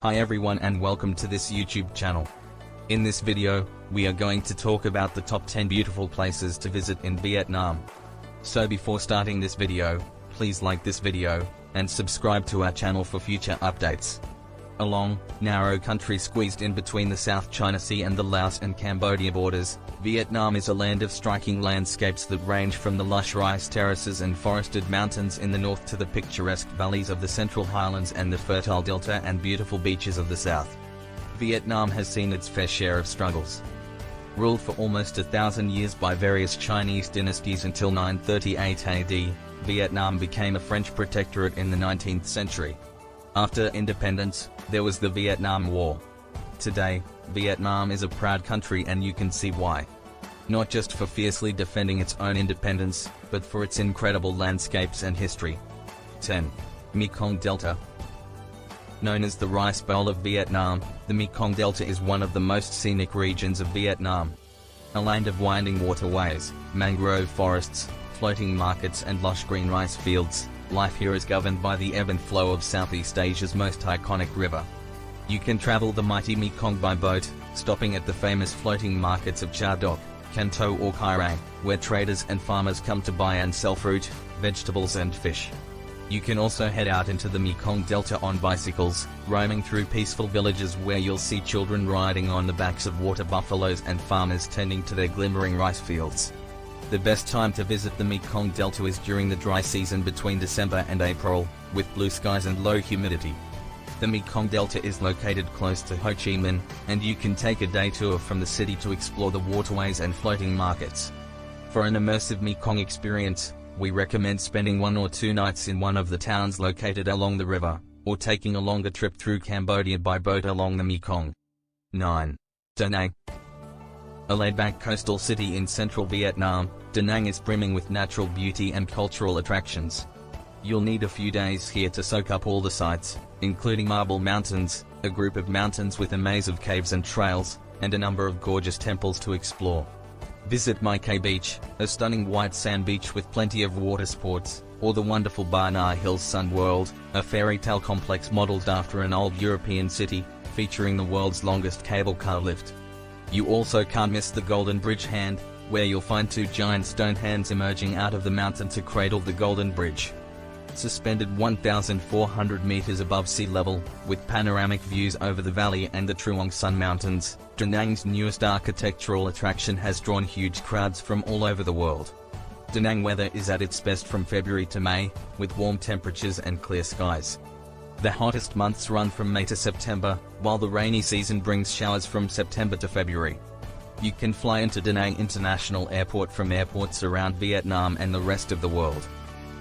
Hi everyone and welcome to this YouTube channel. In this video, we are going to talk about the top 10 beautiful places to visit in Vietnam. So before starting this video, please like this video, and subscribe to our channel for future updates. A long, narrow country squeezed in between the South China Sea and the Laos and Cambodia borders, Vietnam is a land of striking landscapes that range from the lush rice terraces and forested mountains in the north to the picturesque valleys of the Central Highlands and the fertile delta and beautiful beaches of the south. Vietnam has seen its fair share of struggles. Ruled for almost 1,000 years by various Chinese dynasties until 938 AD, Vietnam became a French protectorate in the 19th century. After independence, there was the Vietnam War. Today, Vietnam is a proud country and you can see why. Not just for fiercely defending its own independence, but for its incredible landscapes and history. 10. Mekong Delta. Known as the Rice Bowl of Vietnam, the Mekong Delta is one of the most scenic regions of Vietnam. A land of winding waterways, mangrove forests, floating markets and lush green rice fields, life here is governed by the ebb and flow of Southeast Asia's most iconic river. You can travel the mighty Mekong by boat, stopping at the famous floating markets of Cha Dok, Can Tho or Kai Rang, where traders and farmers come to buy and sell fruit, vegetables and fish. You can also head out into the Mekong Delta on bicycles, roaming through peaceful villages where you'll see children riding on the backs of water buffaloes and farmers tending to their glimmering rice fields. The best time to visit the Mekong Delta is during the dry season between December and April, with blue skies and low humidity. The Mekong Delta is located close to Ho Chi Minh, and you can take a day tour from the city to explore the waterways and floating markets. For an immersive Mekong experience, we recommend spending 1 or 2 nights in one of the towns located along the river, or taking a longer trip through Cambodia by boat along the Mekong. 9. Da Nang. A laid-back coastal city in central Vietnam, Da Nang is brimming with natural beauty and cultural attractions. You'll need a few days here to soak up all the sights, including Marble Mountains, a group of mountains with a maze of caves and trails, and a number of gorgeous temples to explore. Visit My Khai Beach, a stunning white sand beach with plenty of water sports, or the wonderful Ba Na Hills Sun World, a fairy tale complex modeled after an old European city, featuring the world's longest cable car lift. You also can't miss the Golden Bridge Hand, where you'll find 2 giant stone hands emerging out of the mountain to cradle the Golden Bridge. Suspended 1,400 meters above sea level, with panoramic views over the valley and the Truong Son Mountains, Da Nang's newest architectural attraction has drawn huge crowds from all over the world. Da Nang weather is at its best from February to May, with warm temperatures and clear skies. The hottest months run from May to September, while the rainy season brings showers from September to February. You can fly into Da Nang International Airport from airports around Vietnam and the rest of the world.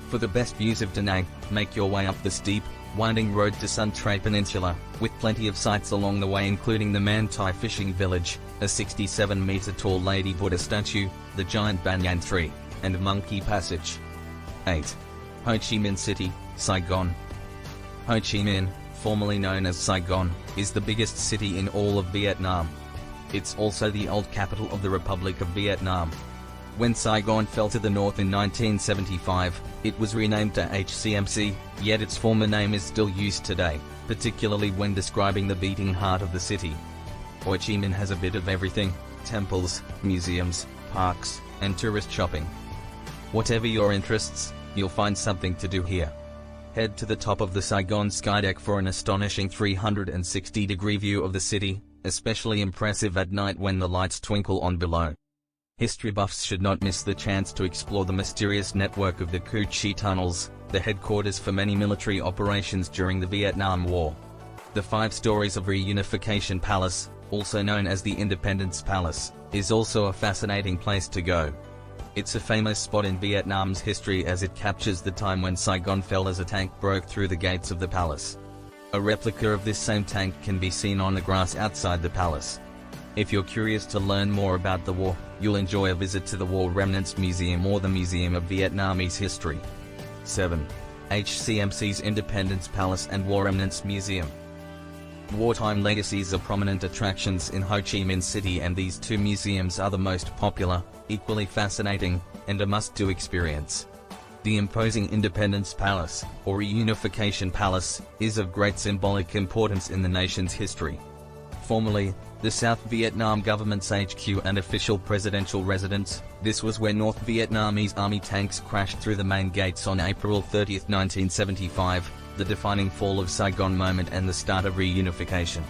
For the best views of Da Nang, make your way up the steep, winding road to Sun Tray Peninsula, with plenty of sights along the way including the Man Thai Fishing Village, a 67-meter tall Lady Buddha statue, the giant banyan tree, and Monkey Passage. 8. Ho Chi Minh City, Saigon. Ho Chi Minh, formerly known as Saigon, is the biggest city in all of Vietnam. It's also the old capital of the Republic of Vietnam. When Saigon fell to the north in 1975, it was renamed to HCMC, yet its former name is still used today, particularly when describing the beating heart of the city. Ho Chi Minh has a bit of everything: temples, museums, parks, and tourist shopping. Whatever your interests, you'll find something to do here. Head to the top of the Saigon Skydeck for an astonishing 360-degree view of the city, especially impressive at night when the lights twinkle on below. History buffs should not miss the chance to explore the mysterious network of the Cu Chi Tunnels, the headquarters for many military operations during the Vietnam War. The 5 stories of Reunification Palace, also known as the Independence Palace, is also a fascinating place to go. It's a famous spot in Vietnam's history as it captures the time when Saigon fell as a tank broke through the gates of the palace. A replica of this same tank can be seen on the grass outside the palace. If you're curious to learn more about the war, you'll enjoy a visit to the War Remnants Museum or the Museum of Vietnamese History. 7. HCMC's Independence Palace and War Remnants Museum. Wartime legacies are prominent attractions in Ho Chi Minh City, and these 2 museums are the most popular, equally fascinating, and a must-do experience. The imposing Independence Palace, or Reunification Palace, is of great symbolic importance in the nation's history. Formerly, the South Vietnam government's HQ and official presidential residence, this was where North Vietnamese army tanks crashed through the main gates on April 30, 1975, the defining fall of Saigon moment and the start of reunification.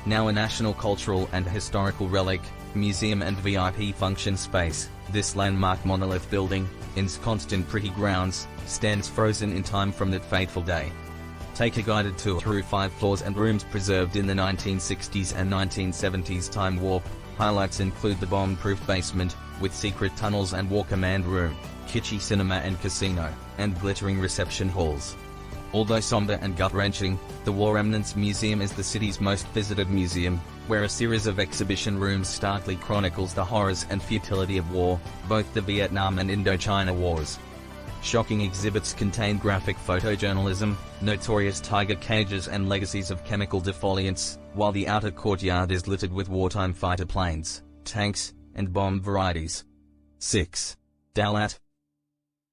Now a national cultural and historical relic, museum and VIP function space, this landmark monolith building, ensconced in pretty grounds, stands frozen in time from that fateful day. Take a guided tour through 5 floors and rooms preserved in the 1960s and 1970s time warp. Highlights include the bomb-proof basement, with secret tunnels and war command room, kitschy cinema and casino, and glittering reception halls. Although somber and gut-wrenching, the War Remnants Museum is the city's most visited museum, where a series of exhibition rooms starkly chronicles the horrors and futility of war, both the Vietnam and Indochina Wars. Shocking exhibits contain graphic photojournalism, notorious tiger cages and legacies of chemical defoliants, while the outer courtyard is littered with wartime fighter planes, tanks, and bomb varieties. 6. Dalat.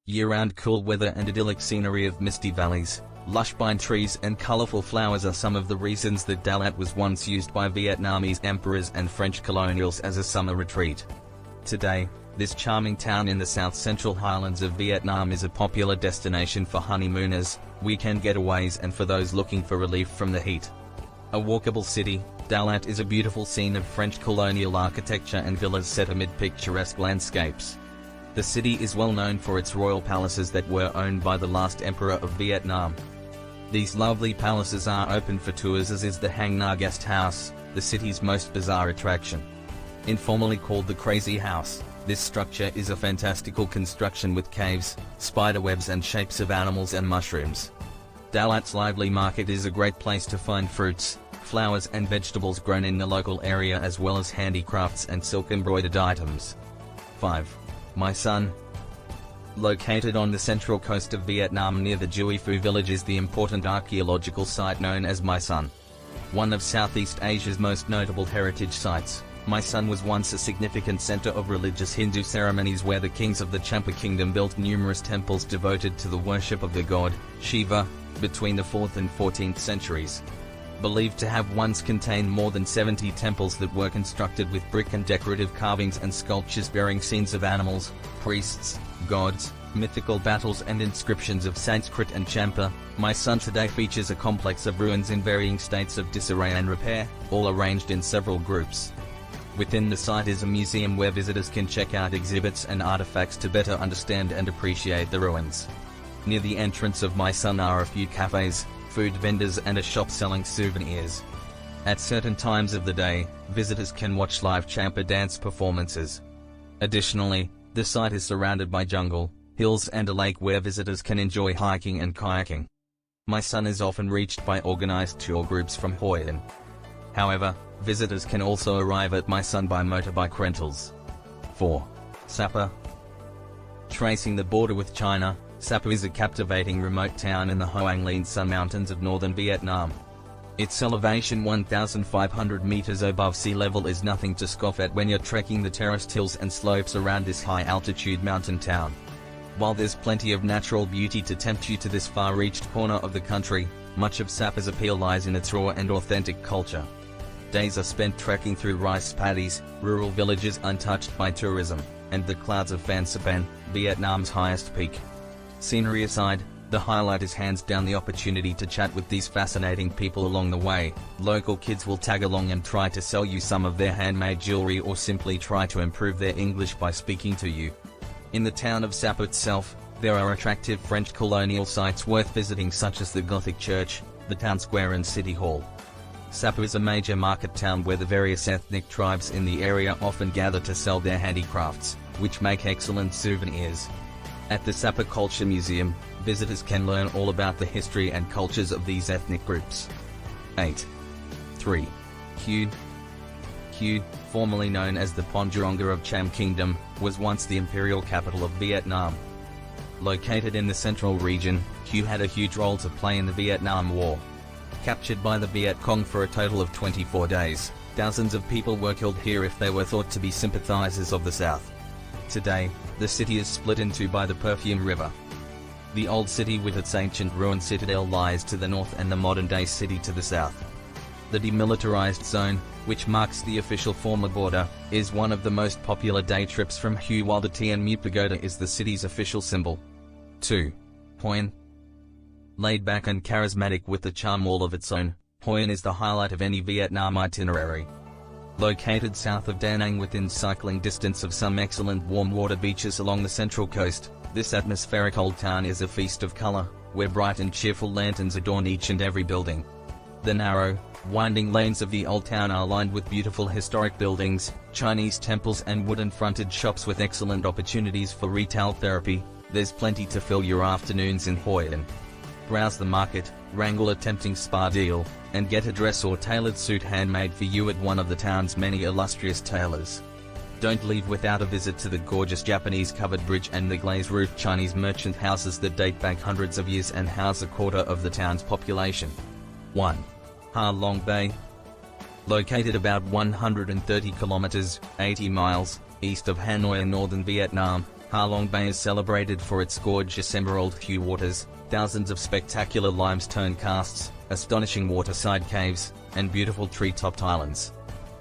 Year-round cool weather and idyllic scenery of misty valleys, lush pine trees and colorful flowers are some of the reasons that Dalat was once used by Vietnamese emperors and French colonials as a summer retreat. Today, this charming town in the south-central highlands of Vietnam is a popular destination for honeymooners, weekend getaways and for those looking for relief from the heat. A walkable city, Dalat is a beautiful scene of French colonial architecture and villas set amid picturesque landscapes. The city is well known for its royal palaces that were owned by the last emperor of Vietnam. These lovely palaces are open for tours, as is the Hang Na Guest House, the city's most bizarre attraction. Informally called the Crazy House, this structure is a fantastical construction with caves, spiderwebs and shapes of animals and mushrooms. Dalat's lively market is a great place to find fruits, flowers and vegetables grown in the local area, as well as handicrafts and silk embroidered items. 5. My Son. Located on the central coast of Vietnam near the Dui Phu village is the important archaeological site known as My Son. One of Southeast Asia's most notable heritage sites, My Son was once a significant center of religious Hindu ceremonies where the kings of the Champa kingdom built numerous temples devoted to the worship of the god, Shiva, between the 4th and 14th centuries. Believed to have once contained more than 70 temples that were constructed with brick and decorative carvings and sculptures bearing scenes of animals, priests, gods, mythical battles and inscriptions of Sanskrit and Champa, My Son today features a complex of ruins in varying states of disarray and repair, all arranged in several groups. Within the site is a museum where visitors can check out exhibits and artifacts to better understand and appreciate the ruins. Near the entrance of My Son are a few cafes, food vendors and a shop selling souvenirs. At certain times of the day, visitors can watch live Champa dance performances. Additionally, the site is surrounded by jungle, hills and a lake where visitors can enjoy hiking and kayaking. My Son is often reached by organized tour groups from Hoi An. However, visitors can also arrive at My Son by motorbike rentals. 4. Sapa. Tracing the border with China, Sapa is a captivating remote town in the Hoang Linh Son Mountains of northern Vietnam. Its elevation 1,500 meters above sea level is nothing to scoff at when you're trekking the terraced hills and slopes around this high-altitude mountain town. While there's plenty of natural beauty to tempt you to this far-reached corner of the country, much of Sapa's appeal lies in its raw and authentic culture. Days are spent trekking through rice paddies, rural villages untouched by tourism, and the clouds of Phan Xipang, Vietnam's highest peak. Scenery aside, the highlight is hands down the opportunity to chat with these fascinating people along the way. Local kids will tag along and try to sell you some of their handmade jewelry or simply try to improve their English by speaking to you. In the town of Sapa itself, there are attractive French colonial sites worth visiting, such as the Gothic Church, the town square and City Hall. Sapa is a major market town where the various ethnic tribes in the area often gather to sell their handicrafts, which make excellent souvenirs. At the Sapa Culture Museum, visitors can learn all about the history and cultures of these ethnic groups. 8. 3. Hue. Hue, formerly known as the Pongeronga of Cham Kingdom, was once the imperial capital of Vietnam. Located in the central region, Hue had a huge role to play in the Vietnam War. Captured by the Viet Cong for a total of 24 days, thousands of people were killed here if they were thought to be sympathizers of the South. Today, the city is split in two by the Perfume River. The old city with its ancient ruined citadel lies to the north and the modern-day city to the south. The demilitarized zone, which marks the official former border, is one of the most popular day trips from Hue, while the Tian Mu Pagoda is the city's official symbol. 2. Hoi An. Laid back and charismatic with a charm all of its own, Hoi An is the highlight of any Vietnam itinerary. Located south of Da Nang within cycling distance of some excellent warm water beaches along the central coast, this atmospheric old town is a feast of color, where bright and cheerful lanterns adorn each and every building. The narrow, winding lanes of the old town are lined with beautiful historic buildings, Chinese temples and wooden-fronted shops with excellent opportunities for retail therapy. There's plenty to fill your afternoons in Hoi An. Browse the market, wrangle a tempting spa deal, and get a dress or tailored suit handmade for you at one of the town's many illustrious tailors. Don't leave without a visit to the gorgeous Japanese covered bridge and the glazed-roofed Chinese merchant houses that date back hundreds of years and house a quarter of the town's population. 1. Ha Long Bay. Located about 130 kilometers, 80 miles, east of Hanoi in northern Vietnam, Ha Long Bay is celebrated for its gorgeous emerald hue waters, thousands of spectacular limestone casts, astonishing waterside caves, and beautiful tree-topped islands.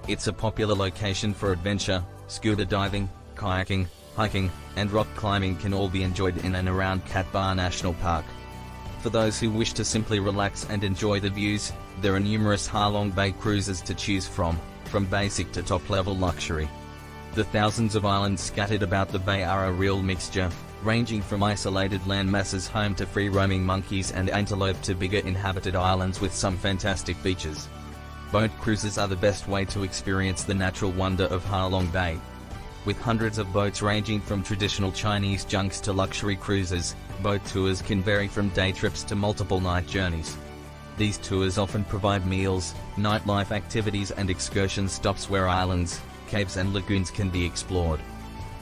It's a popular location for adventure. Scuba diving, kayaking, hiking, and rock climbing can all be enjoyed in and around Cat Ba National Park. For those who wish to simply relax and enjoy the views, there are numerous Ha Long Bay cruises to choose from basic to top-level luxury. The thousands of islands scattered about the bay are a real mixture, ranging from isolated land masses home to free-roaming monkeys and antelope to bigger inhabited islands with some fantastic beaches. Boat cruises are the best way to experience the natural wonder of Ha Long Bay. With hundreds of boats ranging from traditional Chinese junks to luxury cruises, boat tours can vary from day trips to multiple night journeys. These tours often provide meals, nightlife activities and excursion stops where islands, caves and lagoons can be explored.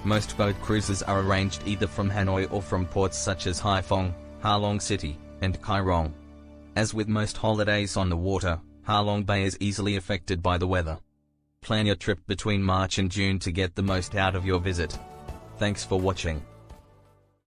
Most boat cruises are arranged either from Hanoi or from ports such as Haiphong, Ha Long City, and Kai Rong. As with most holidays on the water, Ha Long Bay is easily affected by the weather. Plan your trip between March and June to get the most out of your visit. Thanks for watching.